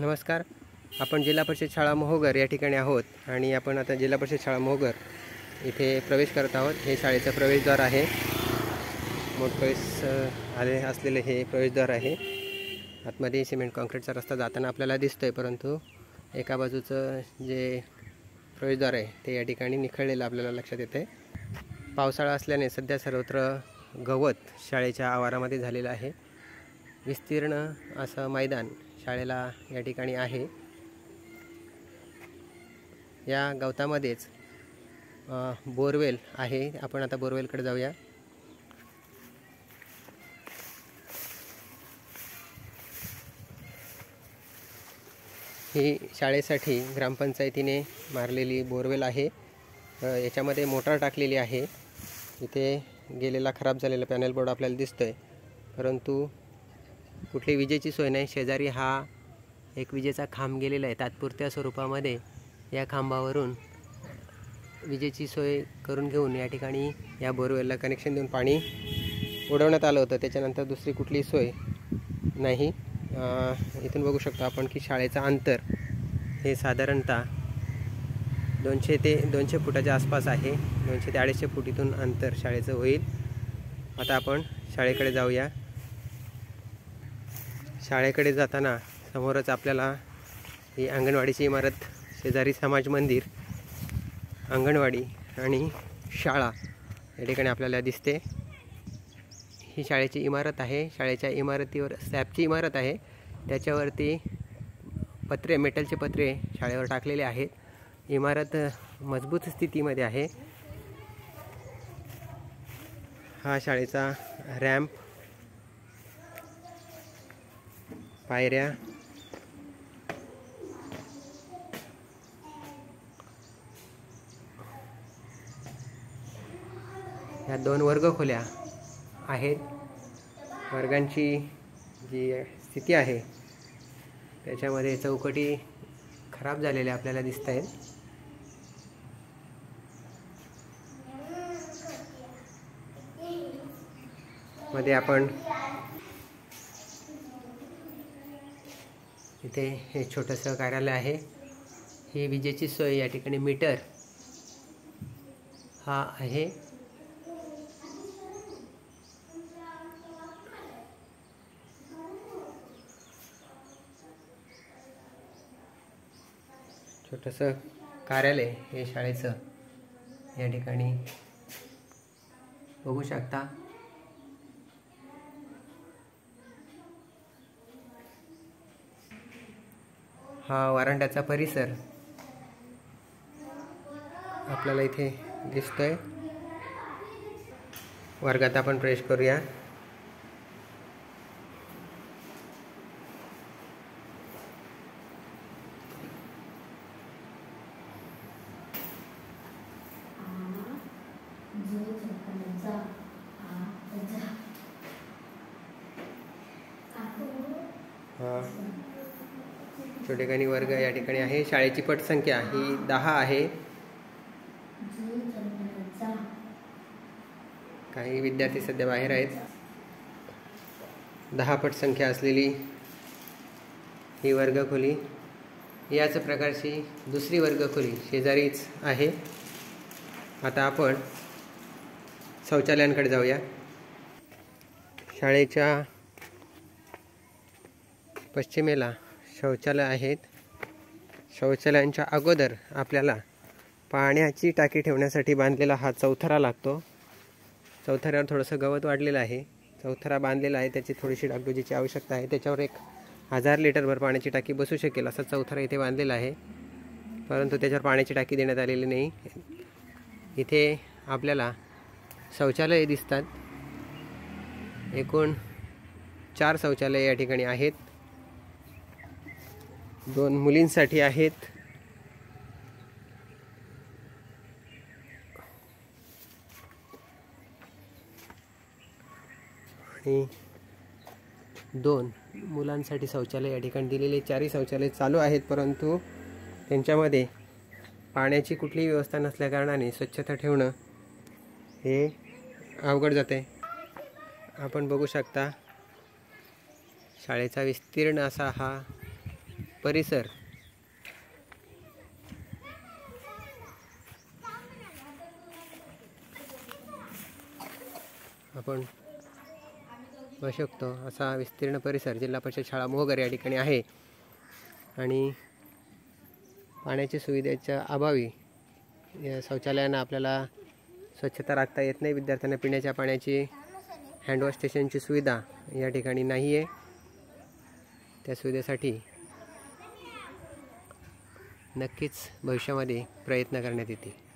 नमस्कार. आपण जिल्हा परिषद शाळा मोहोगर या ठिकाणी आहोत आणि आपण आता जिल्हा परिषद शाळा मोहोगर इथे प्रवेश करत आहोत. हे शाळेचं प्रवेशद्वार आहे. मोठप्रवेश आले असलेले हे प्रवेशद्वार आहे. आतमध्ये सिमेंट कॉन्क्रीटचा रस्ता जाताना आपल्याला दिसतोय, परंतु एका बाजूचं जे प्रवेशद्वार आहे ते या ठिकाणी निखळलेलं आपल्याला लक्षात येते. पावसाळा असल्याने सध्या सर्वत्र गवत शाळेच्या आवारामध्ये झालेलं आहे. विस्तीर्ण असं मैदान शाळेला या ठिकाणी आहे. या गवतामध्येच बोरवेल आहे. आपण आता बोरवेलकडे जाऊया. ही शाळेसाठी ग्रामपंचायतीने मारलेली बोरवेल आहे. याच्यामध्ये मोटार टाकलेली आहे. इथे गेलेला खराब झालेला पॅनल बोर्ड आपल्याला दिसतोय, परंतु कुठली विजेची सोय नाही. शेजारी हा एक विजेचा खांब गेलेला आहे. तात्पुरत्या स्वरूपामध्ये या खांबावरून विजेची सोय करून घेऊन या ठिकाणी या बोरवेलला कनेक्शन देऊन पाणी उडवण्यात आलं होतं. त्याच्यानंतर दुसरी कुठली सोय नाही. इथून बघू शकतो आपण की शाळेचं अंतर हे साधारणतः 200 ते 200 फुटाच्या आसपास आहे. 200 ते 250 फूट इथून अंतर शाळेचं होईल. आता आपण शाळेकडे जाऊया. शाळेकडे जाताना समोरच आपल्याला ही अंगणवाडीची इमारत, शेजारी समाज मंदिर, अंगणवाडी आणि शाळा या ठिकाणी आपल्याला दिसते. ही शाळेची इमारत आहे. शाळेच्या इमारतीवर स्लॅबची इमारत आहे. त्याच्यावरती पत्रे, मेटलचे पत्रे शाळेवर टाकलेले आहेत. इमारत मजबूत स्थितीमध्ये आहे. हा शाळेचा रॅम्प, पायऱ्या, ह्या 2 वर्गखोल्या आहेत. वर्गांची जी स्थिती आहे त्याच्यामध्ये चौकटी खराब झालेल्या आपल्याला दिसत आहेत. मध्ये आपण इथे हे छोटंसं कार्यालय आहे. ही विजेची सोय या ठिकाणी मीटर हा आहे. छोटंसं कार्यालय हे शाळेचं या ठिकाणी बघू शकता. हा वरांड्याचा परिसर आपल्याला इथे दिसतोय. वर्गात आपण प्रवेश करूया. छोटेखानी वर्ग या ठिकाणी आहे. शाळेची पटसंख्या ही 10 आहे. काही विद्यार्थी सध्या बाहेर आहेत. 10 पटसंख्या असलेली ही वर्गखोली. याच प्रकारची दुसरी वर्गखोली शेजारीच आहे. आता आपण शौचालयांकडे जाऊया. शाळेच्या पश्चिमेला शौचालय आहेत. शौचालयांच्या अगोदर आपल्याला पाण्याची टाकी ठेवण्यासाठी बांधलेला हा चौथरा लागतो. चौथऱ्यावर थोडंसं गवत वाढलेलं आहे. चौथरा बांधलेला आहे, त्याची थोडीशी डागडुजीची आवश्यकता आहे. त्याच्यावर एक 1000 लिटरभर पाण्याची टाकी बसू शकेल असा चौथरा इथे बांधलेला आहे, परंतु त्याच्यावर पाण्याची टाकी देण्यात आलेली नाही. इथे आपल्याला शौचालये दिसतात. एकूण 4 शौचालये या ठिकाणी आहेत. 2 मुलींसाठी आहेत आणि 2 मुलांसाठी शौचालय या ठिकाणी दिलेले. 4ही शौचालय चालू आहेत, परंतु त्यांच्यामध्ये पाण्याची कुठलीही व्यवस्था नसल्या कारणाने स्वच्छता ठेवणं हे अवघड जाते. आपण बघू शकता शाळेचा विस्तीर्ण असा हा परिसर आपण बघू शकतो. असा विस्तीर्ण परिसर जिल्हा परिषद शाळा मोहगर या ठिकाणी आहे आणि पाण्याची सुविधेच्या अभावी या शौचालयांना आपल्याला स्वच्छता राखता येत नाही. विद्यार्थ्यांना पिण्याच्या पाण्याची हँडवॉश स्टेशनची सुविधा या ठिकाणी नाही आहे. त्या सुविधेसाठी नक्कीच भविष्यामध्ये प्रयत्न करण्यात येतील.